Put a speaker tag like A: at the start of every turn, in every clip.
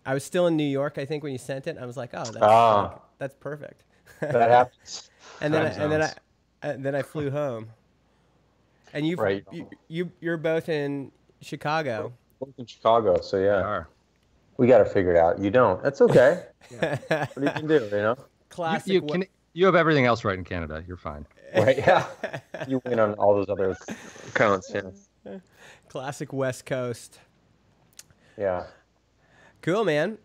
A: I was still in New York, I think, when you sent it. I was like, oh,
B: Ah,
A: that's perfect.
B: that happens.
A: And then
C: Time zones.
A: then I flew home. And
B: Right.
A: you're both in Chicago.
B: Both in Chicago, so
C: We
B: yeah,
C: are.
B: we got to figure it out. You don't. That's okay.
C: Yeah.
B: What are you gonna do? You know?
C: You
A: Classic.
C: you can you have everything else right in Canada. You're fine.
B: Right? Yeah. You win on all those other counts. Yeah.
A: Classic West Coast.
B: Yeah.
A: Cool, man.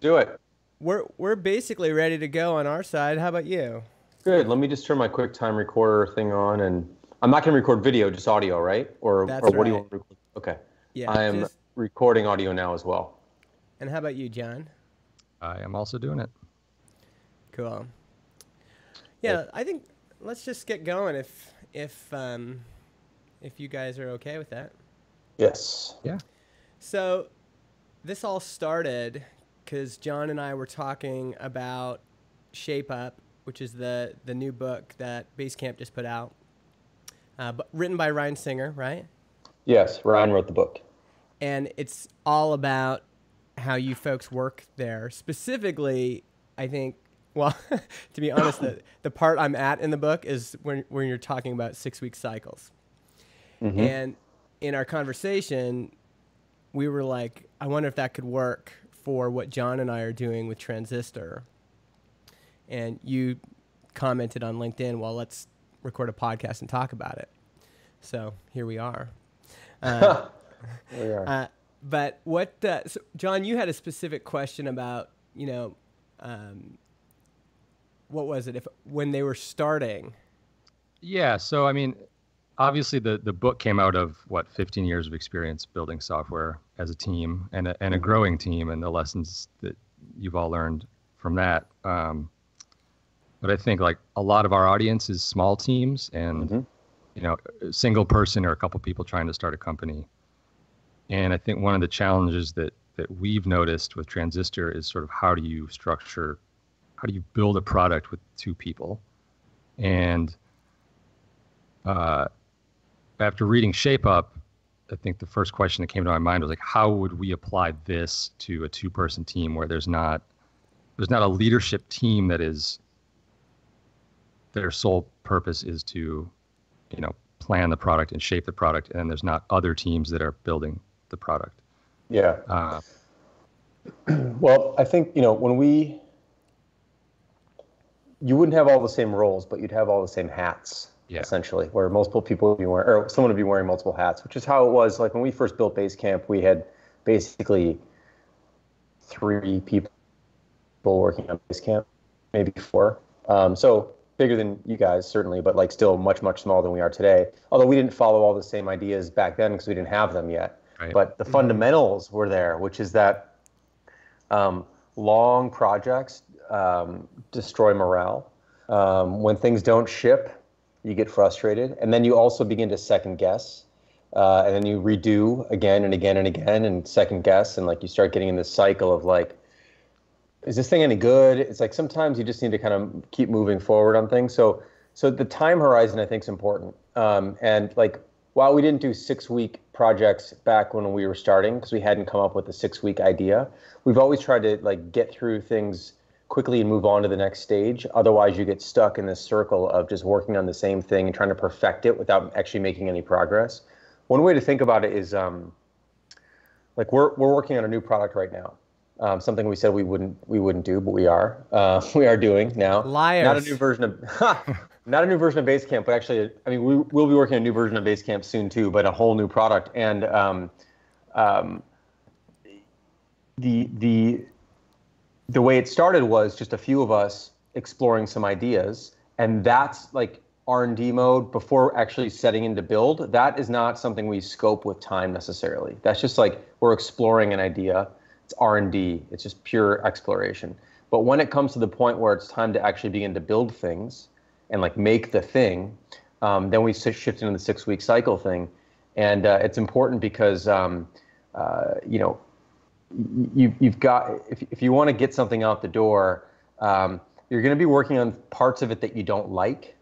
B: Do it.
A: We're basically ready to go on our side. How about you?
B: Good. Let me just turn my QuickTime recorder thing on, and I'm not gonna record video, just audio, right? Or
A: That's
B: what do you
A: right.
B: want to record? Okay.
A: Yeah.
B: I am recording audio now as well.
A: And how about you, John?
C: I am also doing it.
A: Cool. Yeah, I think let's just get going if you guys are okay with that.
B: Yes.
C: Yeah.
A: So this all started because John and I were talking about Shape Up, which is the new book that Basecamp just put out, but written by Ryan Singer, right?
B: Yes. Ryan wrote the book.
A: And it's all about how you folks work there. Specifically, I think, well, to be honest, the part I'm at in the book is when you're talking about 6-week cycles.
B: Mm-hmm.
A: And in our conversation, we were like, I wonder if that could work for what John and I are doing with Transistor. And you commented on LinkedIn, well, let's record a podcast and talk about it. So here we are.
B: We are.
A: But what, so John, you had a specific question about, what was it? When they were starting.
C: Yeah. So I mean, obviously the book came out of 15 years of experience building software as a team and a growing team, and the lessons that you've all learned from that. But I think like a lot of our audience is small teams and a single person or a couple people trying to start a company. And I think one of the challenges that we've noticed with Transistor is sort of how do you build a product with two people? And after reading Shape Up, I think the first question that came to my mind was like, how would we apply this to a two-person team where there's not a leadership team that is their sole purpose is to, plan the product and shape the product, and then there's not other teams that are building the product.
B: Yeah. Well, I think, you wouldn't have all the same roles, but you'd have all the same hats, essentially, where multiple people would be wearing, or someone would be wearing multiple hats, which is how it was. Like when we first built Basecamp, we had basically 3 people working on Basecamp, maybe 4. So bigger than you guys, certainly, but like still much, much smaller than we are today. Although we didn't follow all the same ideas back then because we didn't have them yet.
C: Right.
B: But the fundamentals were there, which is that long projects destroy morale. When things don't ship, you get frustrated. And then you also begin to second guess. And then you redo again and again and again and second guess. And like you start getting in this cycle of like, is this thing any good? It's like sometimes you just need to kind of keep moving forward on things. So the time horizon, I think, is important. And like, while we didn't do 6-week projects back when we were starting, because we hadn't come up with a 6-week idea, we've always tried to like get through things quickly and move on to the next stage. Otherwise, you get stuck in this circle of just working on the same thing and trying to perfect it without actually making any progress. One way to think about it is like we're working on a new product right now. Something we said we wouldn't do, but we are. We are doing now.
A: Liars.
B: Not a new version of not a new version of Basecamp, but actually, I mean, we'll be working on a new version of Basecamp soon too, but a whole new product. And the way it started was just a few of us exploring some ideas, and that's like R&D mode before actually setting into build. That is not something we scope with time necessarily. That's just like we're exploring an idea. It's R&D. It's just pure exploration. But when it comes to the point where it's time to actually begin to build things and like make the thing, then we shift into the 6-week cycle thing. And it's important because, you've got, if you want to get something out the door, you're going to be working on parts of it that you don't like.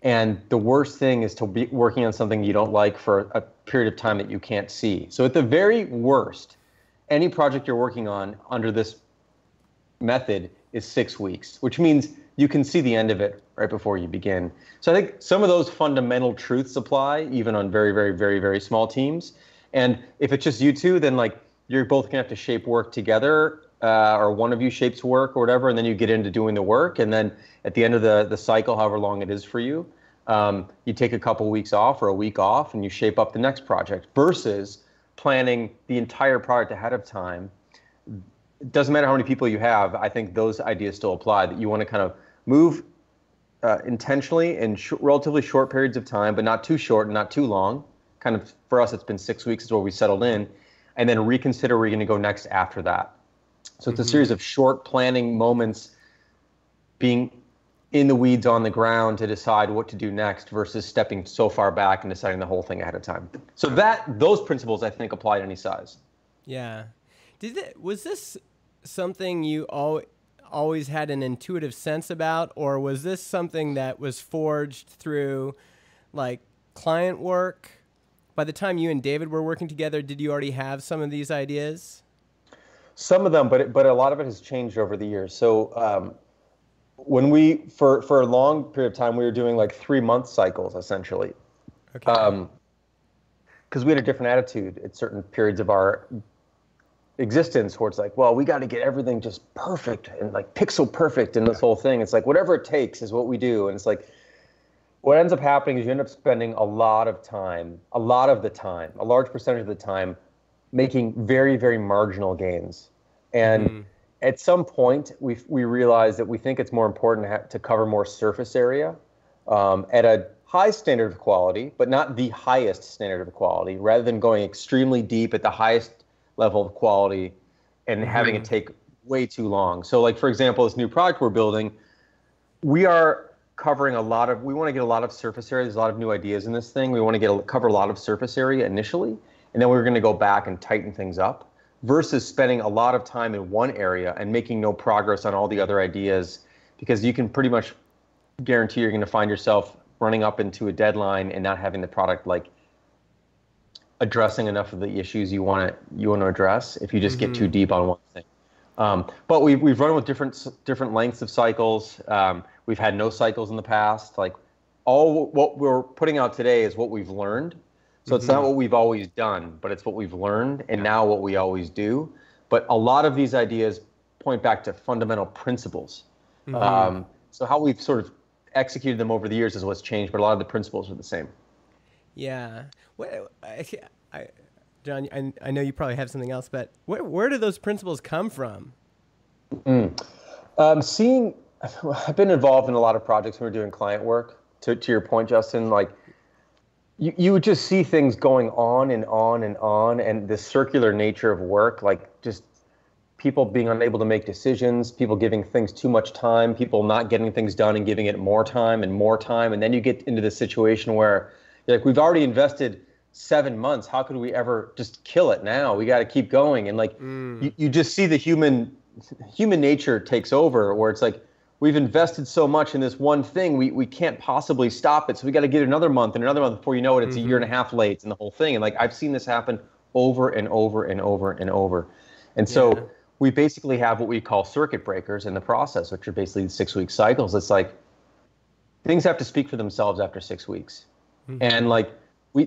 B: And the worst thing is to be working on something you don't like for a period of time that you can't see. So at the very worst, any project you're working on under this method is 6 weeks, which means you can see the end of it right before you begin. So I think some of those fundamental truths apply even on very, very, very, very small teams. And if it's just you two, then like you're both gonna have to shape work together, or one of you shapes work or whatever, and then you get into doing the work. And then at the end of the cycle, however long it is for you, you take a couple weeks off or a week off and you shape up the next project versus planning the entire project ahead of time. It doesn't matter how many people you have. I think those ideas still apply, that you want to kind of move intentionally in relatively short periods of time, but not too short and not too long. Kind of for us, it's been 6 weeks is where we settled in, and then reconsider where you're going to go next after that. So it's a series of short planning moments, being in the weeds on the ground to decide what to do next versus stepping so far back and deciding the whole thing ahead of time. So those principles, I think, apply to any size.
A: Yeah. Was this something you always had an intuitive sense about, or was this something that was forged through like client work? By the time you and David were working together, did you already have some of these ideas?
B: Some of them, but a lot of it has changed over the years. So when we, for a long period of time, we were doing like 3-month cycles essentially.
A: Okay.
B: Because we had a different attitude at certain periods of our existence where it's like, well, we got to get everything just perfect and like pixel perfect in this whole thing. It's like whatever it takes is what we do. And it's like what ends up happening is you end up spending a lot of the time, a large percentage of the time making very, very marginal gains. And at some point we realize that we think it's more important to cover more surface area at a high standard of quality, but not the highest standard of quality, rather than going extremely deep at the highest level of quality and having it take way too long. So like, for example, this new product we're building, we are covering we want to get a lot of surface area. There's a lot of new ideas in this thing. We want to cover a lot of surface area initially, and then we're going to go back and tighten things up versus spending a lot of time in one area and making no progress on all the other ideas, because you can pretty much guarantee you're going to find yourself running up into a deadline and not having the product like addressing enough of the issues you want to address if you just get too deep on one thing. But we've run with different lengths of cycles. We've had no cycles in the past. Like all what we're putting out today is what we've learned. So it's not what we've always done, but it's what we've learned, and now what we always do. But a lot of these ideas point back to fundamental principles. So how we've sort of executed them over the years is what's changed, but a lot of the principles are the same. Yeah.
A: John, I know you probably have something else, but where do those principles come from?
B: I've been involved in a lot of projects when we're doing client work. To your point, Justin, like you would just see things going on and on and on, and the circular nature of work, like just people being unable to make decisions, people giving things too much time, people not getting things done and giving it more time, and then you get into this situation where you're like, we've already invested 7 months. How could we ever just kill it now? We got to keep going. And like, you just see the human nature takes over, where it's like, we've invested so much in this one thing, we can't possibly stop it. So we got to get another month and another month before you know it, it's a year and a half late in the whole thing. And like, I've seen this happen over and over and over and over. And so we basically have what we call circuit breakers in the process, which are basically 6-week cycles. It's like, things have to speak for themselves after 6 weeks. And like,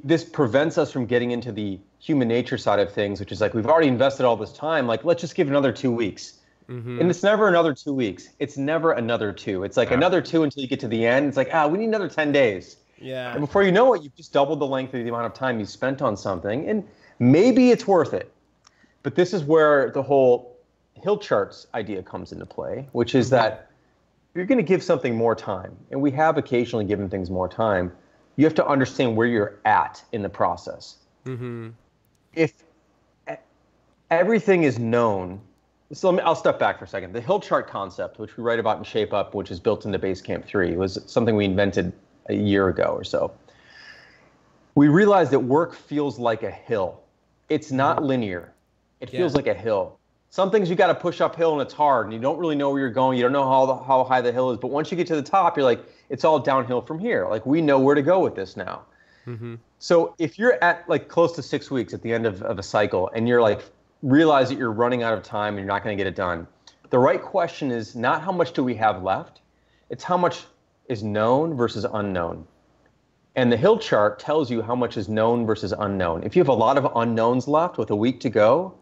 B: this prevents us from getting into the human nature side of things, which is like, we've already invested all this time. Like, let's just give it another 2 weeks. And it's never another 2 weeks. It's never another 2. It's like another 2 until you get to the end. It's like, we need another 10 days.
A: Yeah.
B: And before you know it, you've just doubled the length of the amount of time you spent on something. And maybe it's worth it. But this is where the whole hill charts idea comes into play, which is that you're going to give something more time. And we have occasionally given things more time. You have to understand where you're at in the process. If everything is known, so I'll step back for a second. The hill chart concept, which we write about in Shape Up, which is built into Basecamp 3, was something we invented a year ago or so. We realized that work feels like a hill. It's not linear. It feels like a hill. Some things you got to push uphill and it's hard and you don't really know where you're going. You don't know how high the hill is. But once you get to the top, you're like, it's all downhill from here. Like, we know where to go with this now. So if you're at like close to 6 weeks at the end of a cycle and you're like realize that you're running out of time and you're not going to get it done, the right question is not how much do we have left, it's how much is known versus unknown. And the hill chart tells you how much is known versus unknown. If you have a lot of unknowns left with a week to go,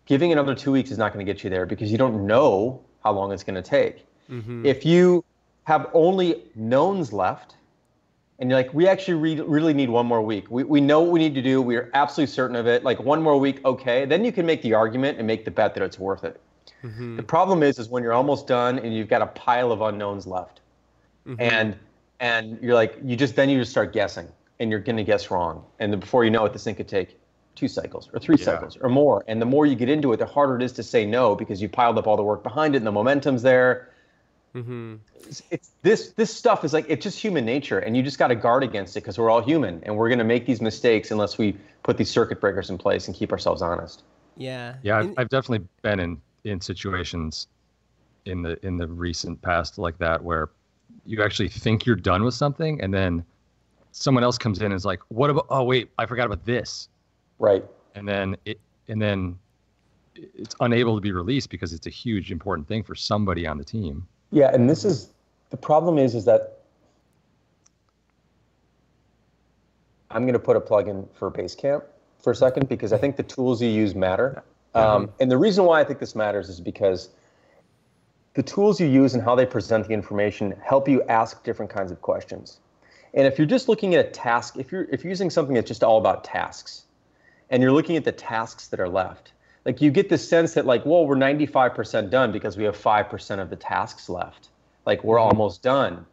B: giving another 2 weeks is not going to get you there because you don't know how long it's going to take. If you have only knowns left, and you're like, we actually really need 1 more week. We know what we need to do. We are absolutely certain of it. Like 1 more week, okay. Then you can make the argument and make the bet that it's worth it. The problem is when you're almost done and you've got a pile of unknowns left, and you're like, you just start guessing, and you're going to guess wrong. And then before you know it, this thing could take 2 cycles or 3 cycles or more. And the more you get into it, the harder it is to say no because you piled up all the work behind it and the momentum's there. It's this stuff is like, it's just human nature, and you just got to guard against it because we're all human and we're going to make these mistakes unless we put these circuit breakers in place and keep ourselves honest.
C: Yeah, I've definitely been in situations in the recent past like that where you actually think you're done with something and then someone else comes in and is like, what about, oh wait, I forgot about this.
B: Right.
C: And then it's unable to be released because it's a huge important thing for somebody on the team.
B: Yeah, and this is the problem is that I'm going to put a plug in for Basecamp for a second because I think the tools you use matter. And the reason why I think this matters is because the tools you use and how they present the information help you ask different kinds of questions. And if you're just looking at a task, if you're using something that's just all about tasks, and you're looking at the tasks that are left, like you get this sense that like, well, we're 95% done because we have 5% of the tasks left. Like we're almost done.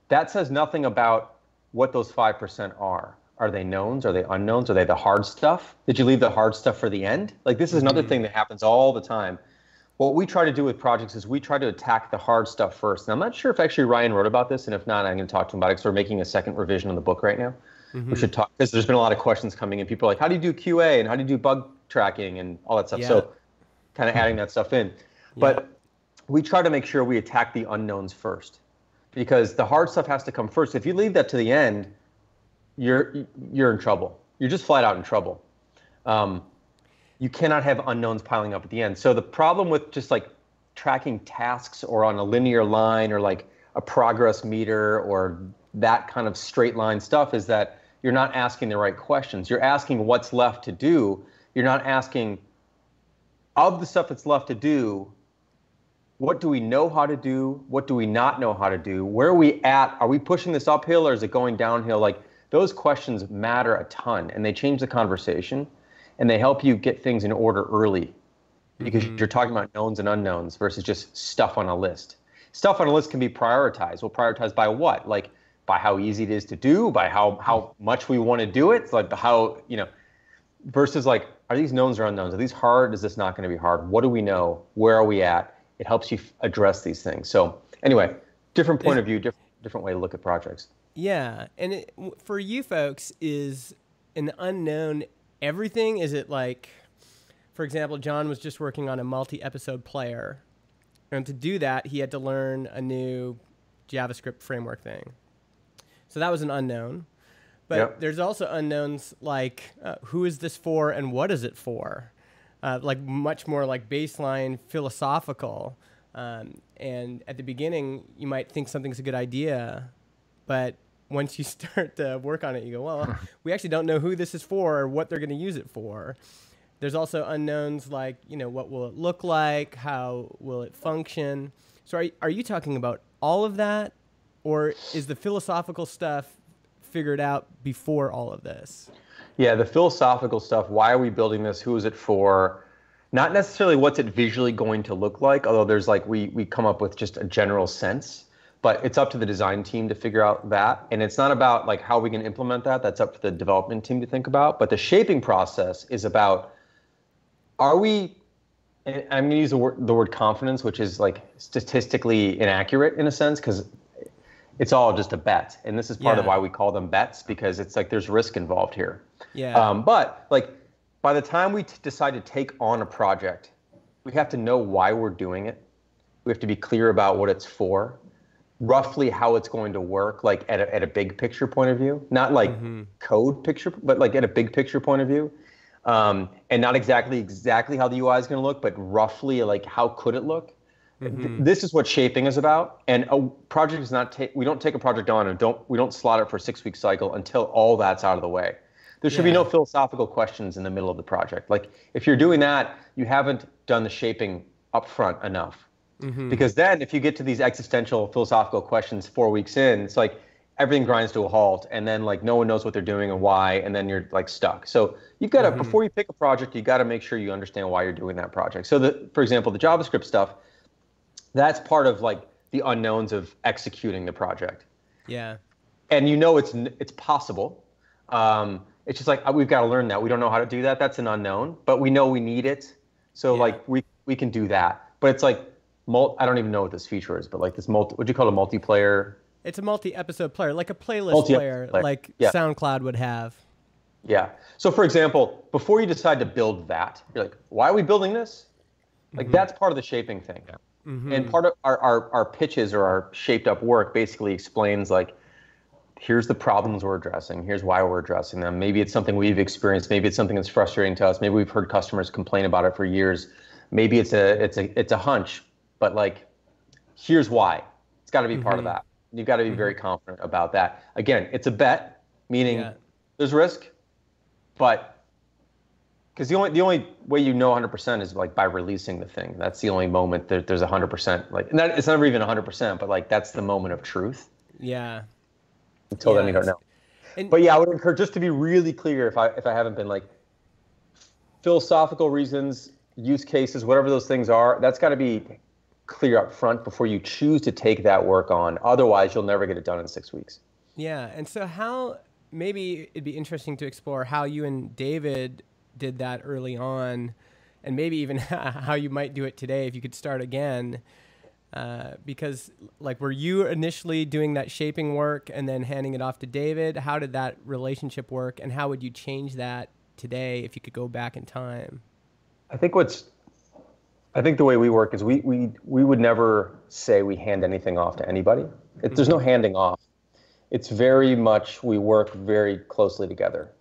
B: That says nothing about what those 5% are. Are they knowns? Are they unknowns? Are they the hard stuff? Did you leave the hard stuff for the end? Like this is another thing that happens all the time. What we try to do with projects is we try to attack the hard stuff first. And I'm not sure if actually Ryan wrote about this, and if not, I'm going to talk to him about it because we're making a second revision on the book right now. We should talk because there's been a lot of questions coming in. People are like, how do you do QA and how do you do bug tracking and all that stuff? So kind of adding that stuff in. But we try to make sure we attack the unknowns first because the hard stuff has to come first. If you leave that to the end, you're in trouble. You're just flat out in trouble. You cannot have unknowns piling up at the end. So the problem with just like tracking tasks or on a linear line or like a progress meter or that kind of straight line stuff is that you're not asking the right questions. You're asking what's left to do. You're not asking, of the stuff that's left to do, what do we know how to do? What do we not know how to do? Where are we at? Are we pushing this uphill or is it going downhill? Like those questions matter a ton and they change the conversation and they help you get things in order early because you're talking about knowns and unknowns versus just stuff on a list. Stuff on a list can be prioritized. Well, prioritized by what? Like by how easy it is to do, by how much we want to do it. It's like how, versus like, are these knowns or unknowns? Are these hard? Is this not going to be hard? What do we know? Where are we at? It helps you address these things. So anyway, different point of view, different way to look at projects.
A: Yeah. And for you folks, is an unknown everything? Is it like, for example, Jon was just working on a multi-episode player. And to do that, he had to learn a new JavaScript framework thing. So that was an unknown. But there's also unknowns like who is this for and what is it for? Like much more like baseline philosophical. And at the beginning, you might think something's a good idea. But once you start to work on it, you go, well, we actually don't know who this is for or what they're going to use it for. There's also unknowns like, what will it look like? How will it function? So are you talking about all of that? Or is the philosophical stuff figured out before all of this?
B: Yeah, the philosophical stuff, why are we building this? Who is it for? Not necessarily what's it visually going to look like, although there's like, we come up with just a general sense, but it's up to the design team to figure out that. And it's not about like how we can implement that. That's up to the development team to think about. But the shaping process is about, are we, and I'm going to use the word confidence, which is like statistically inaccurate in a sense, because it's all just a bet. And this is part of why we call them bets, because it's like there's risk involved here.
A: Yeah.
B: But like by the time we decide to take on a project, we have to know why we're doing it. We have to be clear about what it's for, roughly how it's going to work, like at a big picture point of view, not like code picture, but like at a big picture point of view. and not exactly how the UI is going to look, but roughly like how could it look. This is what shaping is about. And a project is not we don't take a project on and we don't slot it for a 6-week cycle until all that's out of the way. There should be no philosophical questions in the middle of the project. Like if you're doing that, you haven't done the shaping up front enough. Because then if you get to these existential philosophical questions 4 weeks in, it's like everything grinds to a halt, and then like no one knows what they're doing and why, and then you're like stuck. So you've got to, before you pick a project, you got to make sure you understand why you're doing that project. So for example, the JavaScript stuff, that's part of like the unknowns of executing the project.
A: Yeah.
B: And it's possible. It's just like we've got to learn that. We don't know how to do that. That's an unknown, but we know we need it. So like we can do that. But it's like I don't even know what this feature is, but like this what'd you call it, a multiplayer?
A: It's a multi-episode player, like a playlist player, like SoundCloud would have.
B: Yeah. So for example, before you decide to build that, you're like, why are we building this? Like that's part of the shaping thing. Yeah. And part of our pitches or our shaped up work basically explains like, here's the problems we're addressing. Here's why we're addressing them. Maybe it's something we've experienced. Maybe it's something that's frustrating to us. Maybe we've heard customers complain about it for years. Maybe it's a hunch, but like, here's why. It's got to be part of that. You've got to be very confident about that. Again, it's a bet, meaning there's risk, but because the only way you know 100% is like by releasing the thing. That's the only moment that there's 100%. Like, it's never even 100%, but like that's the moment of truth.
A: Yeah.
B: Until then, you don't know. But yeah, I would encourage, just to be really clear, if I haven't been, like, philosophical reasons, use cases, whatever those things are, that's got to be clear up front before you choose to take that work on. Otherwise, you'll never get it done in 6 weeks.
A: Yeah, and so maybe it'd be interesting to explore how you and David did that early on, and maybe even how you might do it today if you could start again. Because like, were you initially doing that shaping work and then handing it off to David? How did that relationship work, and how would you change that today if you could go back in time?
B: I think the way we work is we would never say we hand anything off to anybody. There's no handing off. It's very much, we work very closely together.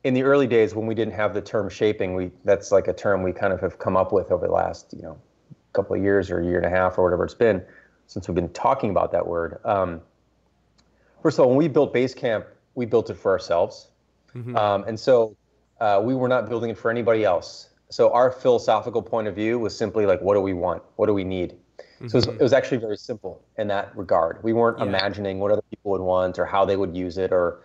B: In the early days when we didn't have the term shaping, that's like a term we kind of have come up with over the last, couple of years or a year and a half or whatever it's been since we've been talking about that word. First of all, when we built Basecamp, we built it for ourselves. And so we were not building it for anybody else. So our philosophical point of view was simply like, what do we want? What do we need? So it was actually very simple in that regard. We weren't imagining what other people would want or how they would use it or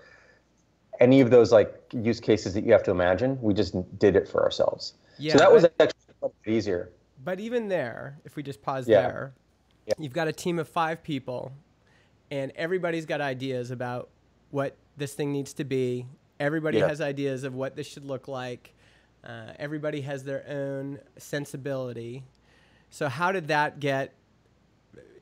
B: any of those like use cases that you have to imagine. We just did it for ourselves. So that was actually a bit easier.
A: But even there, if we just pause there, you've got a team of 5 people and everybody's got ideas about what this thing needs to be. Everybody has ideas of what this should look like. Everybody has their own sensibility. So how did that get,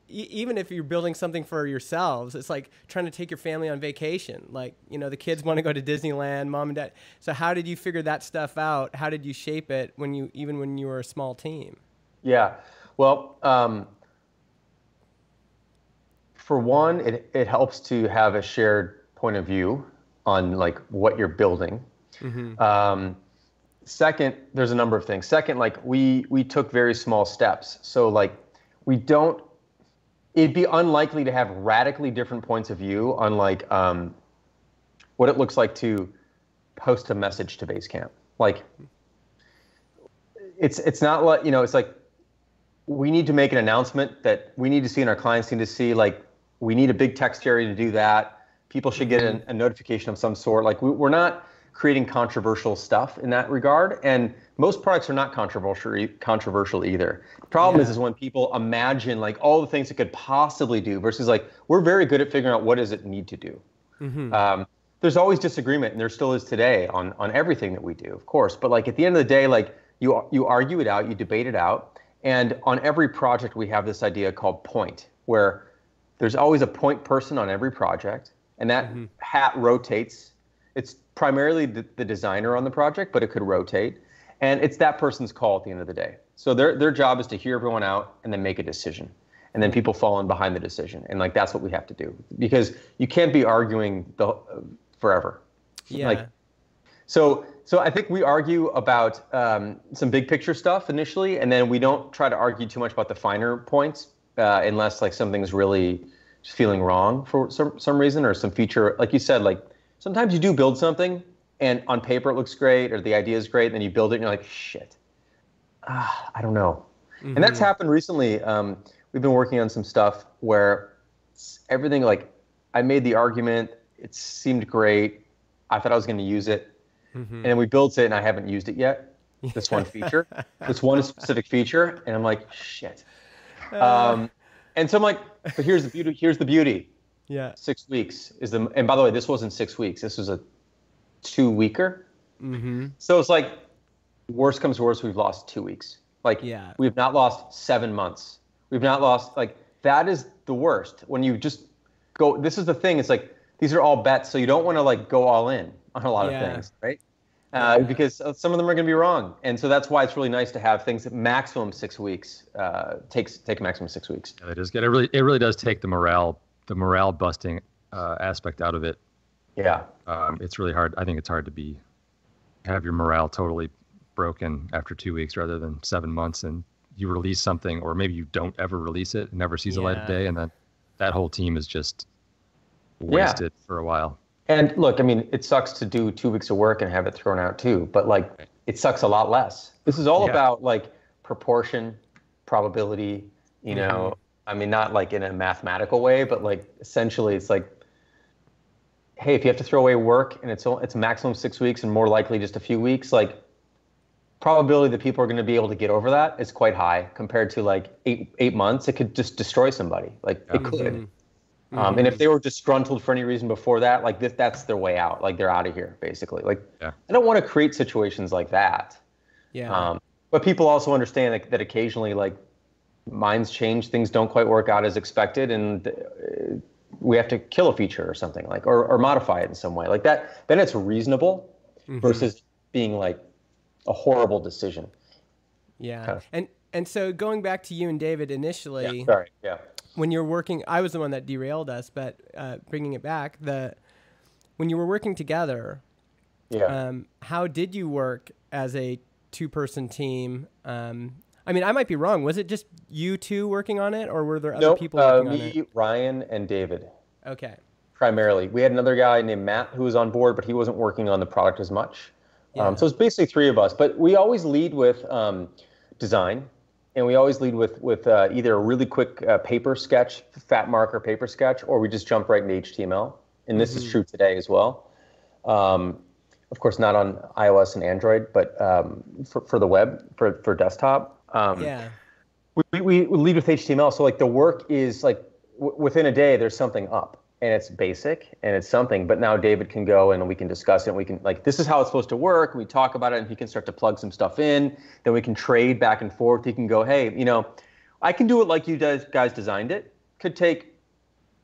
A: even if you're building something for yourselves, it's like trying to take your family on vacation. Like, the kids want to go to Disneyland, mom and dad. So how did you figure that stuff out? How did you shape it even when you were a small team?
B: Yeah, well, for one, it helps to have a shared point of view on like what you're building. Second, there's a number of things. Second, like we took very small steps. So like it'd be unlikely to have radically different points of view on like what it looks like to post a message to Basecamp. Like it's not like, it's like we need to make an announcement that we need to see and our clients need to see. Like we need a big text area to do that. People should get a notification of some sort. Like we're not creating controversial stuff in that regard. And most products are not controversial either. The problem is when people imagine like all the things it could possibly do versus like, we're very good at figuring out what does it need to do. There's always disagreement, and there still is today on everything that we do, of course. But like at the end of the day, like you argue it out, you debate it out. And on every project, we have this idea called point, where there's always a point person on every project, and that hat rotates. It's primarily the designer on the project, but it could rotate. And it's that person's call at the end of the day. So their job is to hear everyone out and then make a decision. And then people fall in behind the decision. And like, that's what we have to do, because you can't be arguing forever.
A: Yeah.
B: Like So I think we argue about some big picture stuff initially, and then we don't try to argue too much about the finer points unless like something's really feeling wrong for some reason, or some feature. Like you said, like sometimes you do build something and on paper it looks great or the idea is great, and then you build it and you're like, shit, I don't know. Mm-hmm. And that's happened recently. We've been working on some stuff where everything, like I made the argument, it seemed great, I thought I was going to use it. Mm-hmm. And then we built it and I haven't used it yet. This one feature, this one specific feature. And I'm like, shit. And so I'm like, but here's the beauty.
A: Yeah.
B: 6 weeks and by the way, this wasn't 6 weeks. This was a 2-weeker. Mm-hmm. So it's like, worst comes to worst, we've lost 2 weeks. Like, we've not lost 7 months. We've not lost, like, that is the worst. When you just go, this is the thing. It's like, these are all bets. So you don't want to like go all in on a lot of things, right? Because some of them are going to be wrong. And so that's why it's really nice to have things at maximum 6 weeks, take maximum 6 weeks.
C: Yeah, it is good. It really does take the morale busting aspect out of it.
B: Yeah.
C: It's really hard. I think it's hard to have your morale totally broken after 2 weeks rather than 7 months, and you release something, or maybe you don't ever release it, it never sees the light of day, and then that whole team is just wasted for a while.
B: And look, I mean, it sucks to do 2 weeks of work and have it thrown out too, but like it sucks a lot less. This is all about like proportion, probability, you know, I mean, not like in a mathematical way, but like essentially it's like, hey, if you have to throw away work and it's maximum 6 weeks and more likely just a few weeks, like probability that people are going to be able to get over that is quite high compared to like eight months. It could just destroy somebody. Like it could. And if they were disgruntled for any reason before that, like that's their way out. Like they're out of here, basically. Like I don't want to create situations like that. Yeah. But people also understand that occasionally, like minds change, things don't quite work out as expected, and we have to kill a feature or something, like or modify it in some way, like that. Then it's reasonable versus being like a horrible decision.
A: Yeah. And so going back to you and David initially.
B: Yeah.
A: When you're working, I was the one that derailed us, but bringing it back, when you were working together, how did you work as a 2-person team? I mean, I might be wrong. Was it just you two working on it, or were there other people working on it?
B: Me, Ryan, and David.
A: Okay.
B: Primarily. We had another guy named Matt who was on board, but he wasn't working on the product as much. So it's basically 3 of us, but we always lead with design. And we always lead with either a really quick paper sketch, fat marker paper sketch, or we just jump right into HTML. And this is true today as well. Of course, not on iOS and Android, but for the web, for desktop. We lead with HTML. So like the work is like within a day, there's something up. And it's basic and it's something, but now David can go and we can discuss it. And we can like, this is how it's supposed to work. We talk about it and he can start to plug some stuff in. Then we can trade back and forth. He can go, hey, you know, I can do it like you guys designed it. Could take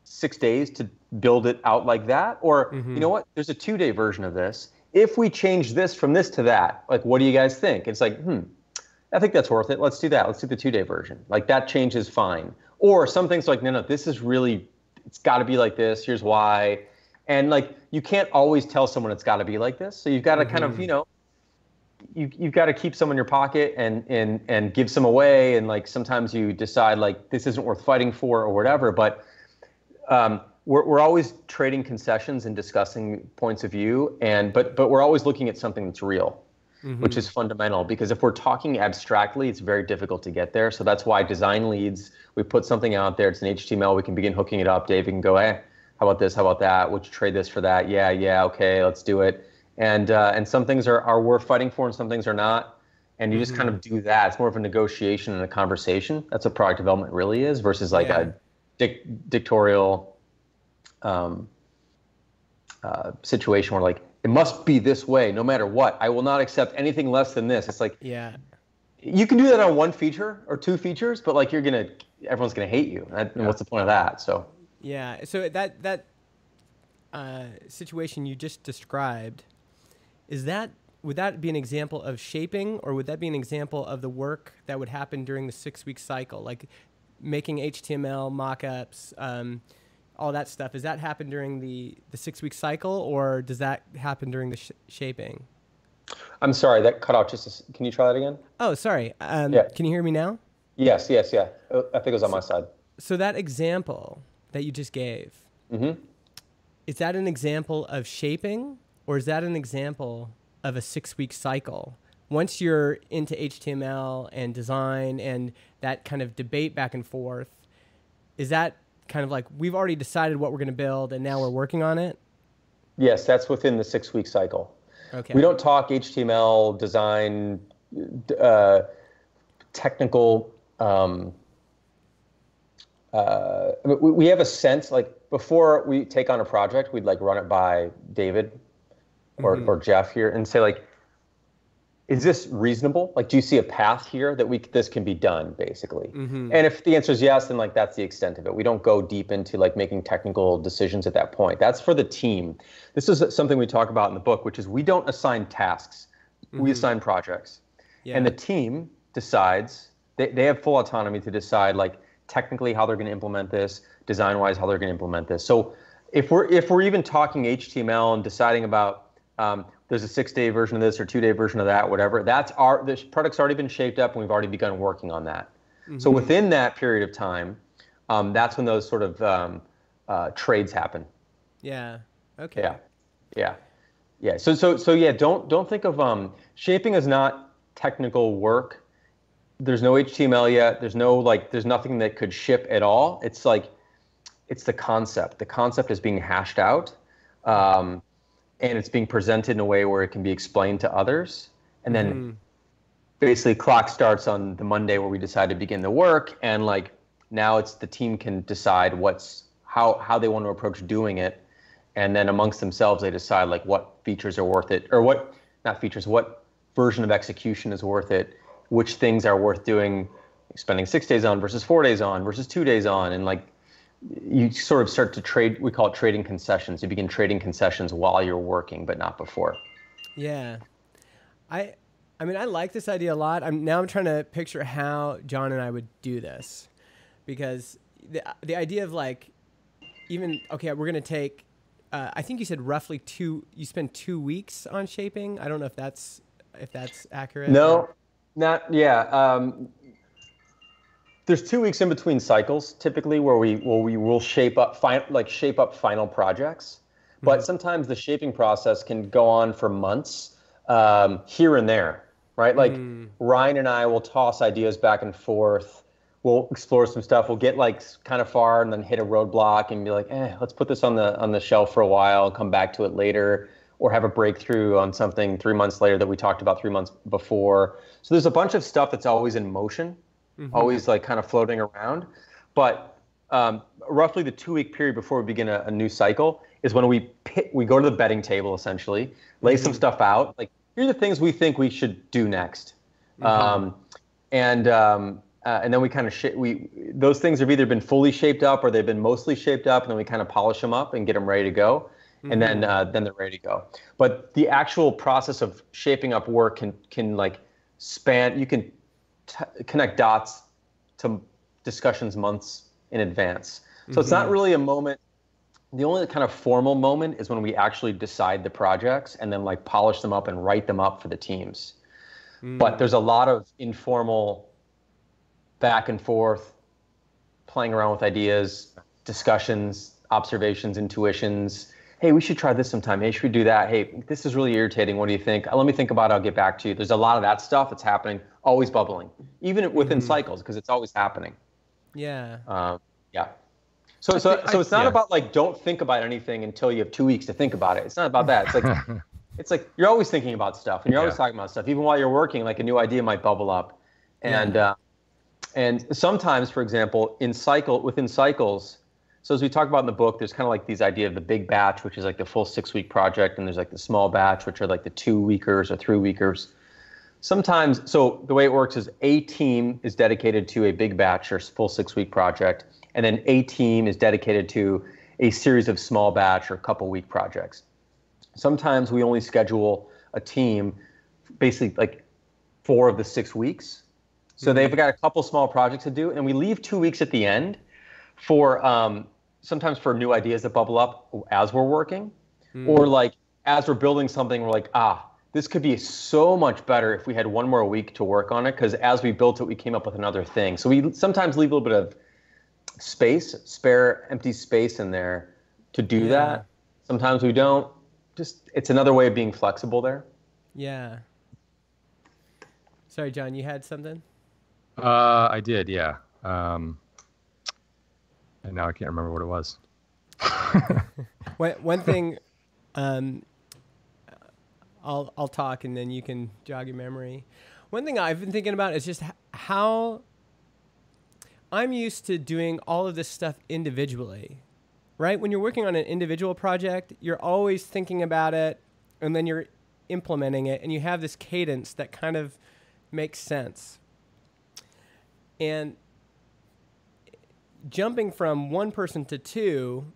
B: 6 days to build it out like that. Or you know what, there's a 2-day version of this. If we change this from this to that, like, what do you guys think? It's like, I think that's worth it. Let's do that. Let's do the 2-day version. Like that change is fine. Or some things like, no, this is really, it's got to be like this. Here's why. And like, you can't always tell someone it's got to be like this. So you've got to kind of, you know, you've got to keep some in your pocket and give some away. And like, sometimes you decide like, this isn't worth fighting for or whatever. But we're always trading concessions and discussing points of view. But we're always looking at something that's real, which is fundamental, because if we're talking abstractly, it's very difficult to get there. So that's why design leads, we put something out there, it's an HTML, we can begin hooking it up. Dave can go, hey, how about this? How about that? Would you trade this for that? Yeah, okay, let's do it. And some things are worth fighting for and some things are not. And you just kind of do that. It's more of a negotiation and a conversation. That's what product development really is, versus like a dictatorial situation where like, it must be this way no matter what. I will not accept anything less than this. It's like, you can do that on 1 feature or 2 features, but like everyone's gonna hate you. And what's the point of that? So
A: so that situation you just described, would that be an example of shaping, or would that be an example of the work that would happen during the 6-week cycle, like making HTML mockups? all that stuff, does that happen during the 6-week cycle, or does that happen during the shaping?
B: I'm sorry, that cut out can you try that again?
A: Oh, sorry.
B: Yeah.
A: Can you hear me now?
B: Yes, yeah. I think it was on my side.
A: So that example that you just gave, is that an example of shaping, or is that an example of a 6-week cycle? Once you're into HTML and design and that kind of debate back and forth, is that kind of like we've already decided what we're going to build and now we're working on it?
B: Yes, that's within the 6-week cycle.
A: Okay.
B: We don't talk HTML, design, technical. We have a sense, like before we take on a project, we'd like run it by David or Jeff here and say like, is this reasonable? Like, do you see a path here that this can be done, basically? And if the answer is yes, then like that's the extent of it. We don't go deep into like making technical decisions at that point. That's for the team. This is something we talk about in the book, which is we don't assign tasks. We assign projects. Yeah. And the team decides, they have full autonomy to decide like technically how they're going to implement this, design-wise how they're going to implement this. So if we're even talking HTML and deciding about there's a 6-day version of this or 2-day version of that, whatever, the product's already been shaped up and we've already begun working on that. So within that period of time, that's when those sort of trades happen.
A: Yeah. Okay.
B: Yeah. So yeah, don't think of shaping as not technical work. There's no HTML yet. There's nothing that could ship at all. It's the concept. The concept is being hashed out. And it's being presented in a way where it can be explained to others. And then basically clock starts on the Monday where we decide to begin the work. And like now it's the team can decide how they want to approach doing it. And then amongst themselves, they decide like what features are worth it, or what version of execution is worth it, which things are worth doing, spending 6 days on versus 4 days on versus 2 days on. And like, you sort of start to trade, we call it trading concessions. You begin trading concessions while you're working, but not before.
A: Yeah. I mean, I like this idea a lot. I'm trying to picture how Jon and I would do this, because the idea of like, we're going to take, I think you said roughly you spend 2 weeks on shaping. I don't know if that's accurate.
B: No, not, yeah. There's 2 weeks in between cycles, typically, where we will shape up final projects. But sometimes the shaping process can go on for months, here and there, right? Like Ryan and I will toss ideas back and forth. We'll explore some stuff. We'll get like kind of far and then hit a roadblock and be like, let's put this on the shelf for a while, come back to it later, or have a breakthrough on something 3 months later that we talked about 3 months before. So there's a bunch of stuff that's always in motion. Always like kind of floating around. But roughly the 2-week period before we begin a new cycle is when we go to the betting table, essentially, lay some stuff out. Like, here are the things we think we should do next. And then we kind of those things have either been fully shaped up or they've been mostly shaped up, and then we kind of polish them up and get them ready to go. And then they're ready to go. But the actual process of shaping up work can like span, you can connect dots to discussions months in advance. So it's not really a moment. The only kind of formal moment is when we actually decide the projects and then like polish them up and write them up for the teams. But there's a lot of informal back and forth, playing around with ideas, discussions, observations, intuitions. Hey, we should try this sometime. Hey, should we do that? Hey, this is really irritating. What do you think? Let me think about it. I'll get back to you. There's a lot of that stuff that's happening, always bubbling, even within cycles, because it's always happening.
A: Yeah.
B: Yeah. So it's not about like, don't think about anything until you have 2 weeks to think about it. It's not about that. It's like you're always thinking about stuff and you're always talking about stuff. Even while you're working, like a new idea might bubble up. And sometimes, for example, within cycles, so as we talk about in the book, there's kind of like these idea of the big batch, which is like the full 6-week project, and there's like the small batch, which are like the 2-weekers or 3-weekers. Sometimes, so the way it works is a team is dedicated to a big batch or full 6-week project, and then a team is dedicated to a series of small batch or couple-week projects. Sometimes we only schedule a team basically like 4 of the 6 weeks. So they've got a couple small projects to do, and we leave 2 weeks at the end for sometimes for new ideas that bubble up as we're working, or like as we're building something, we're like, this could be so much better if we had one more week to work on it, because as we built it, we came up with another thing. So we sometimes leave a little bit of spare empty space in there to do that. Sometimes we don't. Just, it's another way of being flexible there.
A: Yeah. Sorry, John, you had something?
C: I did, yeah. And now I can't remember what it was.
A: One thing, I'll talk and then you can jog your memory. One thing I've been thinking about is just how I'm used to doing all of this stuff individually, right? When you're working on an individual project, you're always thinking about it and then you're implementing it and you have this cadence that kind of makes sense. And jumping from one person to two,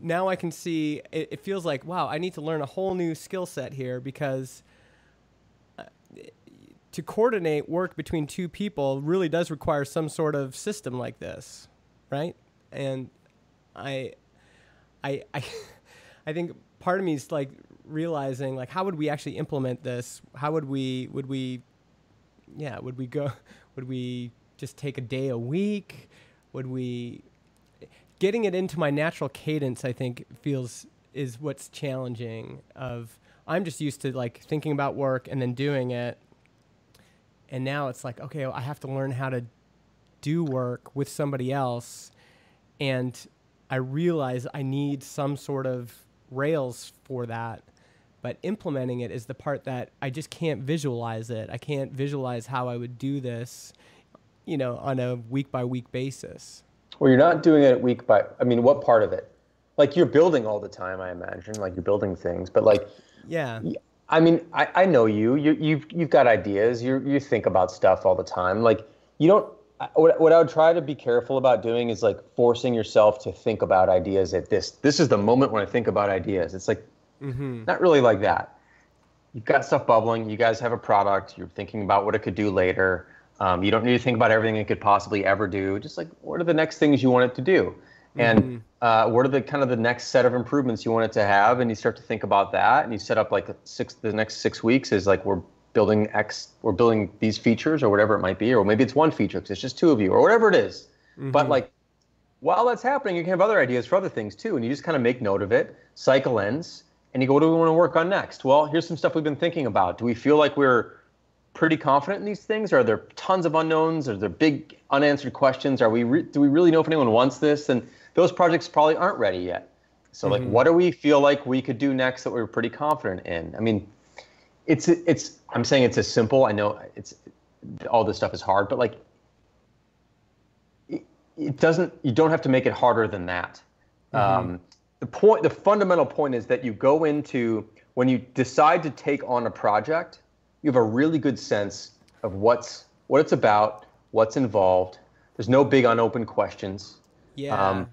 A: now I can see it feels like, wow, I need to learn a whole new skill set here, because to coordinate work between two people really does require some sort of system like this, right? And I think part of me is like realizing, like, how would we actually implement this? How would we just take a day a week? Getting it into my natural cadence, I think, is what's challenging. I'm just used to like thinking about work and then doing it. And now it's like, okay, I have to learn how to do work with somebody else. And I realize I need some sort of rails for that. But implementing it is the part that I just can't visualize it. I can't visualize how I would do this, on a week by week basis.
B: Well, you're not doing it what part of it? Like, you're building all the time, I imagine, like you're building things, but like,
A: yeah.
B: I mean, I know you've got ideas, you think about stuff all the time. Like, you don't, what I would try to be careful about doing is like forcing yourself to think about ideas at this is the moment when I think about ideas. It's like, not really like that. You've got stuff bubbling. You guys have a product. You're thinking about what it could do later. You don't need to think about everything it could possibly ever do. Just like, what are the next things you want it to do? And what are the kind of the next set of improvements you want it to have? And you start to think about that, and you set up like the next 6 weeks is like, we're building these features or whatever it might be, or maybe it's one feature because it's just two of you or whatever it is. But like, while that's happening, you can have other ideas for other things too. And you just kind of make note of it, cycle ends, and you go, what do we want to work on next? Well, here's some stuff we've been thinking about. Do we feel like we're pretty confident in these things? Are there tons of unknowns? Are there big unanswered questions? Do we really know if anyone wants this? And those projects probably aren't ready yet. So like, what do we feel like we could do next that we're pretty confident in? I mean, I'm saying it's as simple. I know all this stuff is hard, but like, you don't have to make it harder than that. The fundamental point is that you go into, when you decide to take on a project, you have a really good sense of what it's about, what's involved. There's no big unopened questions.
A: Yeah.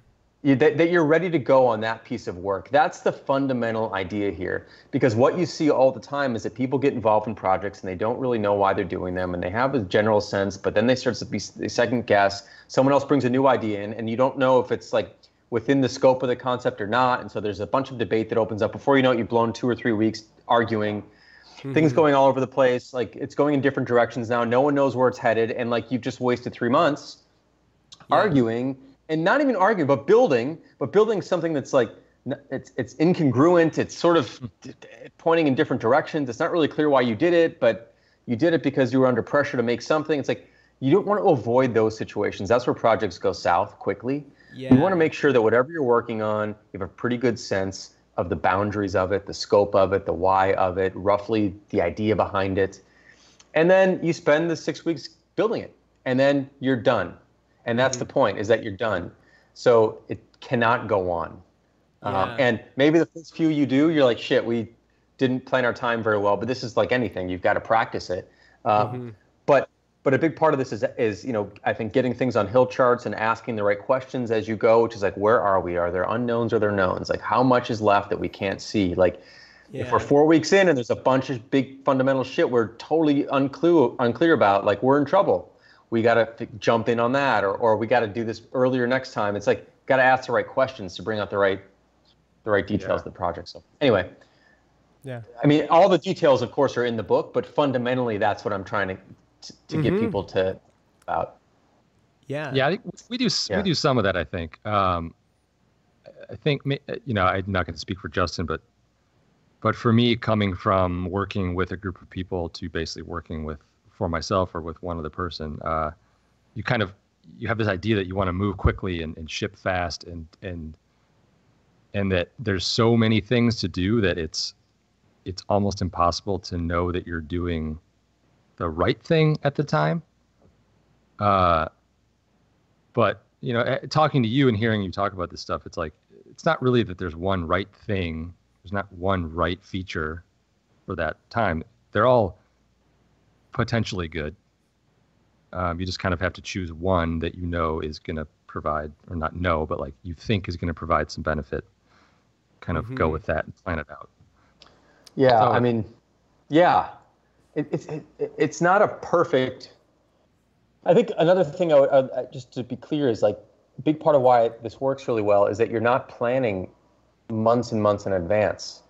B: That you're ready to go on that piece of work. That's the fundamental idea here. Because what you see all the time is that people get involved in projects and they don't really know why they're doing them, and they have a general sense, but then they second guess. Someone else brings a new idea in, and you don't know if it's like within the scope of the concept or not. And so there's a bunch of debate that opens up. Before you know it, you've blown 2 or 3 weeks arguing. Things going all over the place. Like, it's going in different directions now. No one knows where it's headed. And like, you've just wasted 3 months arguing, and not even arguing, but building something that's like, it's incongruent. It's sort of pointing in different directions. It's not really clear why you did it, but you did it because you were under pressure to make something. It's like, you don't want to avoid those situations. That's where projects go south quickly. You want to make sure that whatever you're working on, you have a pretty good sense of the boundaries of it, the scope of it, the why of it, roughly the idea behind it. And then you spend the 6 weeks building it, and then you're done. And that's the point, is that you're done. So it cannot go on. And maybe the first few you do, you're like, shit, we didn't plan our time very well, but this is like anything. You've got to practice it. But a big part of this is, I think getting things on hill charts and asking the right questions as you go, which is like, where are we? Are there unknowns or are there knowns? Like, how much is left that we can't see? Like, if we're 4 weeks in and there's a bunch of big fundamental shit we're totally unclear about, like, we're in trouble. We got to jump in on that, or we got to do this earlier next time. It's like, got to ask the right questions to bring out the right details of the project. So anyway, I mean, all the details, of course, are in the book, but fundamentally, that's what I'm trying to get people to about.
C: Yeah, I think we do some of that. I think. I think I'm not going to speak for Justin, but for me, coming from working with a group of people to basically working for myself or with one other person, you have this idea that you want to move quickly and ship fast and that there's so many things to do that it's almost impossible to know that you're doing the right thing at the time. But talking to you and hearing you talk about this stuff, it's like, it's not really that there's one right thing. There's not one right feature for that time. They're all potentially good. You just kind of have to choose one that you know is going to provide, or not know, but like you think is going to provide some benefit. Kind of go with that and plan it out.
B: Yeah, so, I mean, it's not a perfect. I think another thing I just to be clear is like a big part of why this works really well is that you're not planning months and months in advance.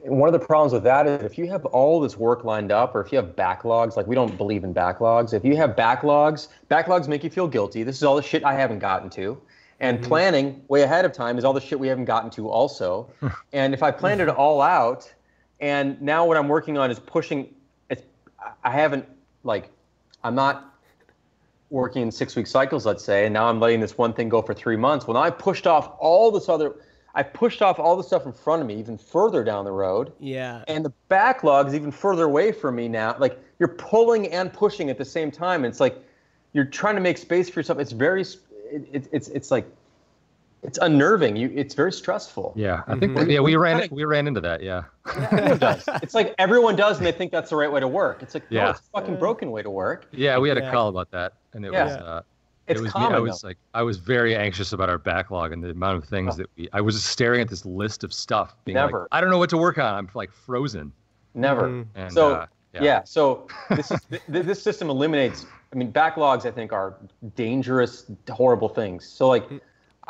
B: And one of the problems with that is if you have all this work lined up, or if you have backlogs, like we don't believe in backlogs. If you have backlogs make you feel guilty. This is all the shit I haven't gotten to. And planning way ahead of time is all the shit we haven't gotten to also. And if I planned it all out, and now what I'm working on is pushing, I'm not working in 6-week cycles, let's say, and now I'm letting this one thing go for 3 months. Well, now I pushed off all the stuff in front of me even further down the road. Yeah. And the backlog is even further away from me now. Like you're pulling and pushing at the same time. And it's like you're trying to make space for yourself. It's very, it's like, it's unnerving. It's very stressful.
C: Yeah, I think we ran into that. Yeah,
B: everyone does. It's like everyone does, and they think that's the right way to work. It's like no, it's a fucking broken way to work.
C: Yeah, we had a call about that, and it was common, I was very anxious about our backlog and the amount of things that I was just staring at this list of stuff, being like, I don't know what to work on. I'm like frozen.
B: Never. And, so this system eliminates. I mean, backlogs I think are dangerous, horrible things. So like.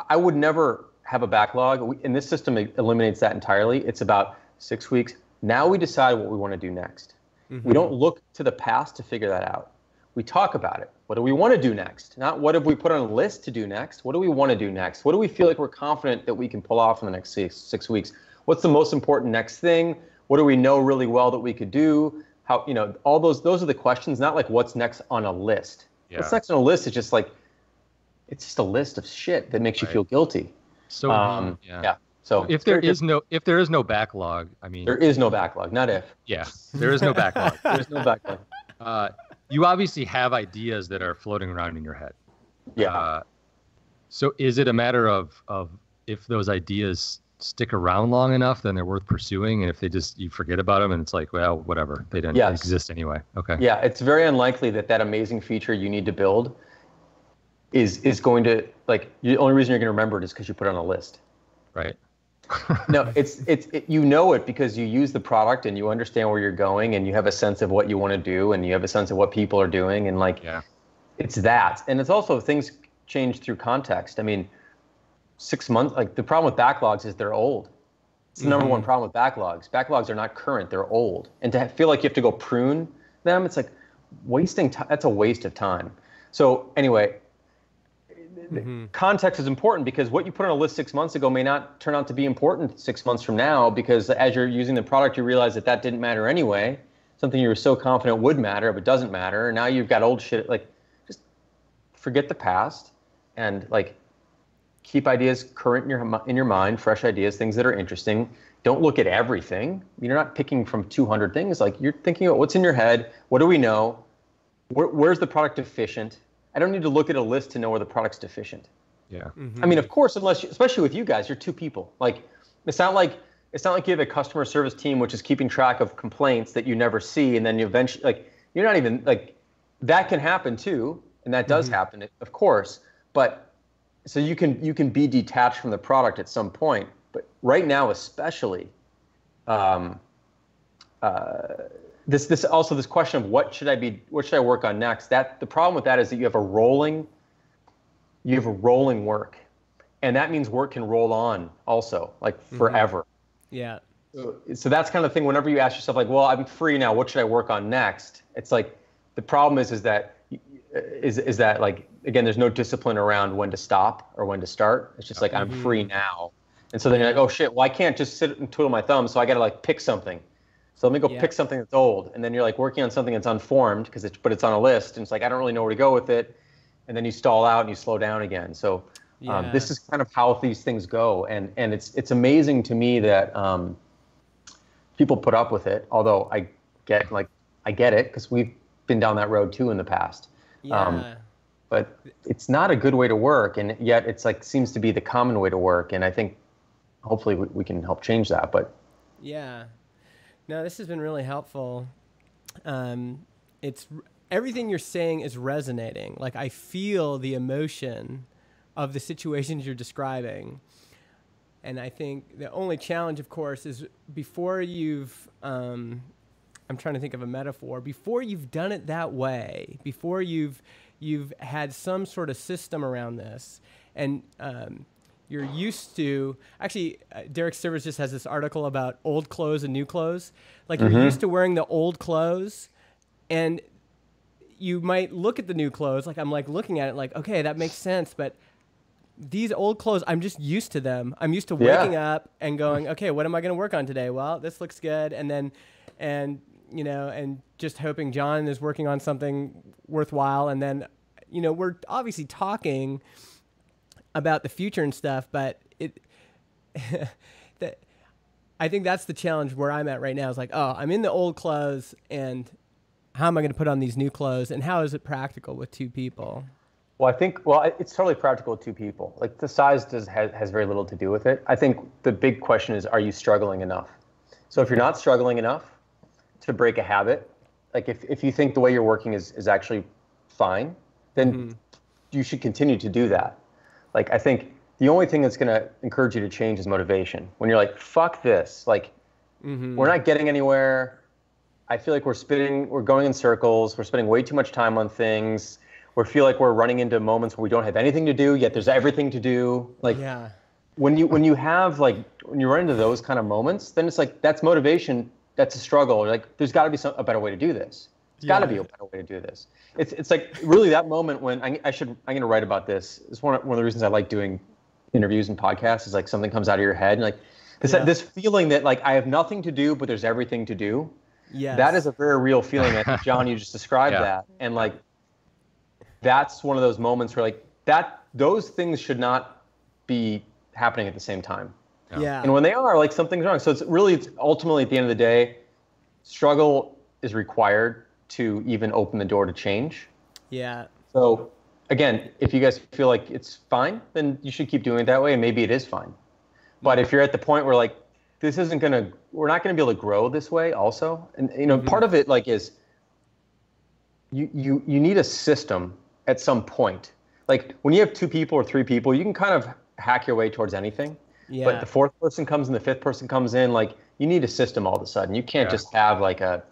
B: I would never have a backlog, and this system eliminates that entirely. It's about 6 weeks. Now we decide what we want to do next. We don't look to the past to figure that out. We talk about it. What do we want to do next? Not what have we put on a list to do next. What do we want to do next? What do we feel like we're confident that we can pull off in the next six weeks? What's the most important next thing? What do we know really well that we could do? How, all those are the questions, not like what's next on a list. Yeah. What's next on a list is just like, it's just a list of shit that makes you feel guilty.
C: So So if there is no backlog, I mean,
B: there is no backlog. Not if.
C: Yeah, there is no backlog.
B: There's no backlog.
C: You obviously have ideas that are floating around in your head.
B: Yeah.
C: So is it a matter of if those ideas stick around long enough, then they're worth pursuing, and if you forget about them, and it's like, well, whatever, they didn't exist anyway. Okay.
B: Yeah, it's very unlikely that amazing feature you need to build is going to, like, the only reason you're going to remember it is because you put it on a list.
C: Right.
B: No, it's it because you use the product and you understand where you're going and you have a sense of what you want to do and you have a sense of what people are doing and it's that. And it's also things change through context. I mean, 6 months, like the problem with backlogs is they're old. It's the number one problem with backlogs. Backlogs are not current, they're old. And to feel like you have to go prune them, it's like wasting time. That's a waste of time. So anyway, context is important because what you put on a list 6 months ago may not turn out to be important 6 months from now, because as you're using the product, you realize that didn't matter anyway. Something you were so confident would matter, but doesn't matter. And now you've got old shit. Like, just forget the past and like keep ideas current in your mind, fresh ideas, things that are interesting. Don't look at everything. You're not picking from 200 things. Like, you're thinking about what's in your head. What do we know? Where's the product deficient? I don't need to look at a list to know where the product's deficient.
C: Yeah.
B: I mean, of course, especially with you guys, you're two people. Like, it's not like you have a customer service team which is keeping track of complaints that you never see, and then you eventually, like, you're not even, like, that can happen too, and that does happen, of course. But so you can be detached from the product at some point. But right now, especially, this question of what should I work on next? That the problem with that is that you have a rolling work. And that means work can roll on also, like forever.
A: Yeah.
B: So that's kind of the thing. Whenever you ask yourself, like, well, I'm free now, what should I work on next? It's like the problem is that like, again, there's no discipline around when to stop or when to start. It's just like I'm free now, and so then you're like, oh shit, well I can't just sit and twiddle my thumbs, so I got to like pick something. So let me go pick something that's old, and then you're like working on something that's unformed but it's on a list, and it's like I don't really know where to go with it, and then you stall out and you slow down again. So this is kind of how these things go, and it's amazing to me that people put up with it. Although I get it because we've been down that road too in the past.
A: Yeah.
B: But it's not a good way to work, and yet it's like seems to be the common way to work, and I think hopefully we can help change that. But
A: yeah, no, this has been really helpful. It's everything you're saying is resonating. Like I feel the emotion of the situations you're describing, and I think the only challenge, of course, is before you've I'm trying to think of a metaphor. Before you've done it that way, before you've had some sort of system around this, and you're used to, actually, Derek Sivers just has this article about old clothes and new clothes. Like you're used to wearing the old clothes, and you might look at the new clothes, like I'm like looking at it like, okay, that makes sense, but these old clothes, I'm just used to them. I'm used to waking up and going, okay, what am I going to work on today? Well, this looks good. And just hoping Jon is working on something worthwhile. And then, we're obviously talking about the future and stuff, but I think that's the challenge where I'm at right now is like, oh, I'm in the old clothes, and how am I going to put on these new clothes? And how is it practical with two people?
B: Well, it's totally practical with two people. Like the size has very little to do with it. I think the big question is, are you struggling enough? So if you're not struggling enough to break a habit, like if you think the way you're working is actually fine, then you should continue to do that. Like I think the only thing that's going to encourage you to change is motivation. When you're like, fuck this, like we're not getting anywhere. I feel like we're going in circles. We're spending way too much time on things. We feel like we're running into moments where we don't have anything to do, yet there's everything to do. Like when you run into those kind of moments, then it's like, that's motivation. That's a struggle. Like there's got to be a better way to do this. There's got to be a better way to do this. It's like really that moment when I'm going to write about this. It's one of the reasons I like doing interviews and podcasts is like something comes out of your head and like this feeling that like I have nothing to do, but there's everything to do. Yeah. That is a very real feeling. I think, Jon, you just described that. And like, that's one of those moments where like those things should not be happening at the same time.
A: Yeah.
B: And when they are, like something's wrong. So it's ultimately at the end of the day, struggle is required to even open the door to change.
A: Yeah.
B: So again, if you guys feel like it's fine, then you should keep doing it that way, and maybe it is fine. But if you're at the point where like we're not gonna be able to grow this way also, and part of it like is you need a system at some point. Like when you have 2 people or 3 people, you can kind of hack your way towards anything. Yeah. But the 4th person comes in, the 5th person comes in, like you need a system all of a sudden. You can't just have like a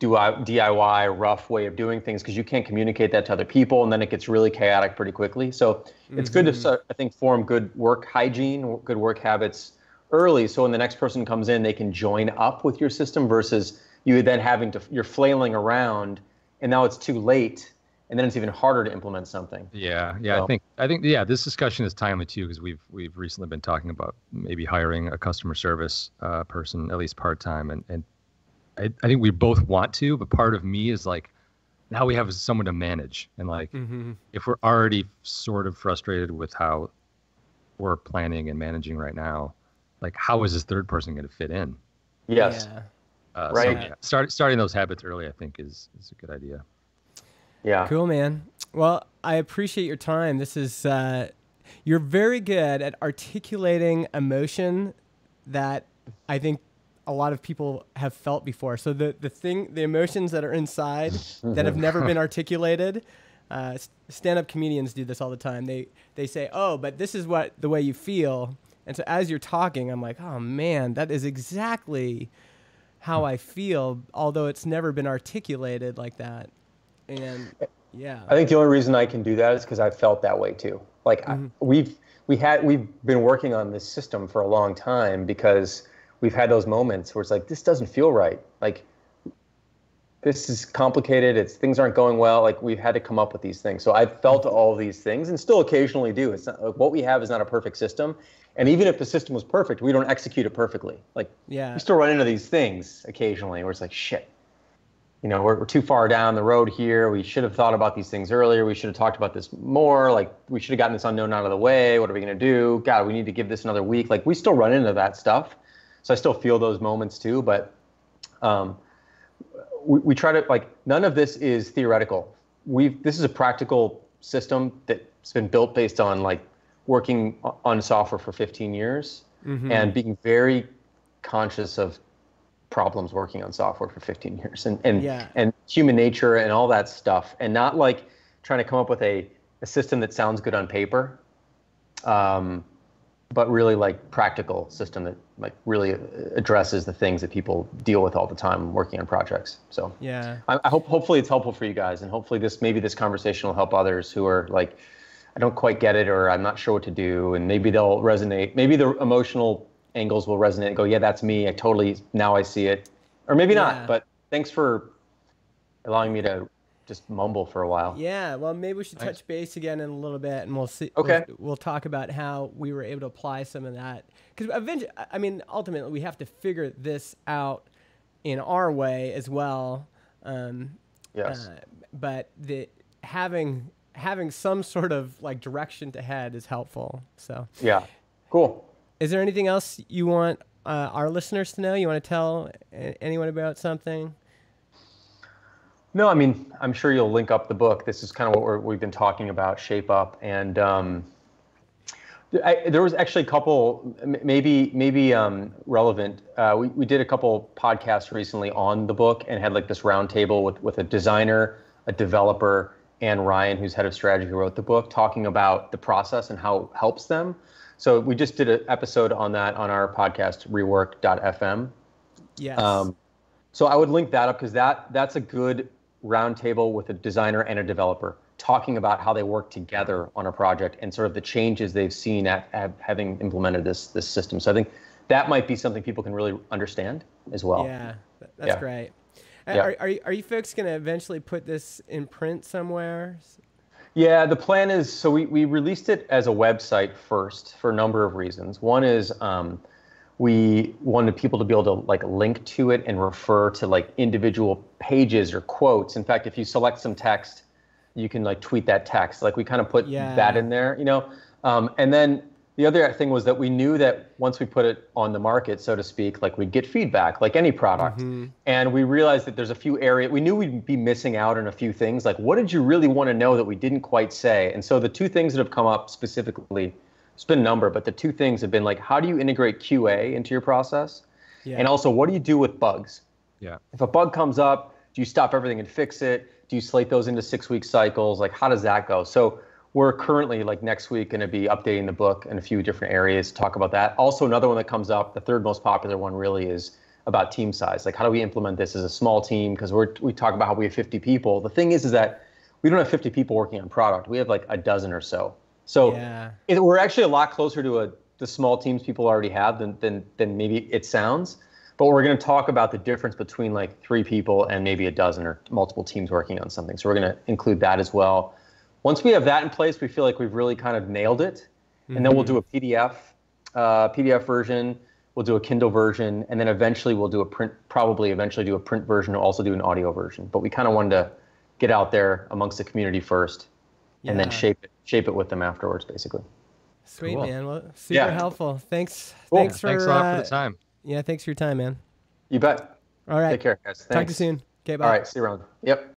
B: DIY rough way of doing things because you can't communicate that to other people, and then it gets really chaotic pretty quickly. So it's good to, I think, form good work hygiene, good work habits early, so when the next person comes in, they can join up with your system versus you then you're flailing around, and now it's too late, and then it's even harder to implement something.
C: Yeah. So. I think this discussion is timely too because we've recently been talking about maybe hiring a customer service person at least part-time, and I think we both want to, but part of me is like, now we have someone to manage, and like if we're already sort of frustrated with how we're planning and managing right now, like how is this third person going to fit in?
B: Yes.
C: Right. So, starting those habits early, I think, is a good idea.
B: Yeah.
A: Cool, man. Well, I appreciate your time. This is you're very good at articulating emotion that I think a lot of people have felt before. So the emotions that are inside that have never been articulated. Stand-up comedians do this all the time. They say, "Oh, but this is the way you feel." And so as you're talking, I'm like, "Oh man, that is exactly how I feel," although it's never been articulated like that. And yeah,
B: I think the only reason I can do that is because I've felt that way too. Like we've we've been working on this system for a long time because we've had those moments where it's like, this doesn't feel right. Like, this is complicated. Things aren't going well. Like, we've had to come up with these things. So I've felt all of these things and still occasionally do. It's not, like, what we have is not a perfect system. And even if the system was perfect, we don't execute it perfectly. Like, we still run into these things occasionally where it's like, shit, we're too far down the road here. We should have thought about these things earlier. We should have talked about this more. Like, we should have gotten this unknown out of the way. What are we going to do? God, we need to give this another week. Like, we still run into that stuff. So I still feel those moments too. But we try to, like, none of this is theoretical. This is a practical system that's been built based on, like, working on software for 15 years and being very conscious of problems working on software for 15 years and human nature and all that stuff, and not like trying to come up with a system that sounds good on paper, but really like practical system that like really addresses the things that people deal with all the time working on projects. So I hopefully it's helpful for you guys, and hopefully maybe this conversation will help others who are like, I don't quite get it, or I'm not sure what to do, and maybe they'll resonate. Maybe the emotional angles will resonate and go, yeah, that's me. Now I see it. Or maybe not, but thanks for allowing me to just mumble for a while.
A: Yeah, well, maybe we should touch base again in a little bit, and we'll see.
B: Okay.
A: We'll talk about how we were able to apply some of that. Because eventually, I mean, ultimately, we have to figure this out in our way as well.
B: Yes.
A: But having some sort of like direction to head is helpful. So.
B: Yeah. Cool.
A: Is there anything else you want our listeners to know? You want to tell anyone about something?
B: No, I mean, I'm sure you'll link up the book. This is kind of what we've been talking about, Shape Up. And there was actually a couple, maybe relevant. We did a couple podcasts recently on the book and had like this round table with a designer, a developer, and Ryan, who's head of strategy, who wrote the book, talking about the process and how it helps them. So we just did an episode on that on our podcast, rework.fm.
A: Yes.
B: So I would link that up because that's a good roundtable with a designer and a developer talking about how they work together on a project and sort of the changes they've seen at having implemented this system. So I think that might be something people can really understand as well.
A: Yeah, that's great. Are you folks going to eventually put this in print somewhere?
B: Yeah, the plan is, so we released it as a website first for a number of reasons. One is we wanted people to be able to like link to it and refer to like individual pages or quotes. In fact, if you select some text, you can like tweet that text. Like we kind of put that in there, and then the other thing was that we knew that once we put it on the market, so to speak, like we'd get feedback like any product. And we realized that there's a few areas, we knew we'd be missing out on a few things. Like, what did you really want to know that we didn't quite say? And so the two things that have come up specifically, it's been a number, but the two things have been like, how do you integrate QA into your process? And also, what do you do with bugs? If a bug comes up, do you stop everything and fix it? Do you slate those into 6-week cycles? Like, how does that go? So we're currently, like next week, going to be updating the book in a few different areas to talk about that. Also, another one that comes up, the third most popular one really is about team size. Like, how do we implement this as a small team? Because we talk about how we have 50 people. The thing is that we don't have 50 people working on product. We have like a dozen or so. So we're actually a lot closer to the small teams people already have than maybe it sounds. But we're going to talk about the difference between like 3 people and maybe a dozen or multiple teams working on something. So we're going to include that as well. Once we have that in place, we feel like we've really kind of nailed it. And then we'll do a PDF version, we'll do a Kindle version, and then eventually we'll do eventually do a print version, and also do an audio version. But we kind of wanted to get out there amongst the community first and then shape it with them afterwards, basically.
A: Sweet, man. Well, super helpful. Thanks.
B: Cool.
A: Thanks
C: a lot for the time.
A: Yeah, thanks for your time, man.
B: You bet.
A: All right.
B: Take care, guys. Thanks.
A: Talk to you soon. Okay, bye.
B: All right, see you around. Yep.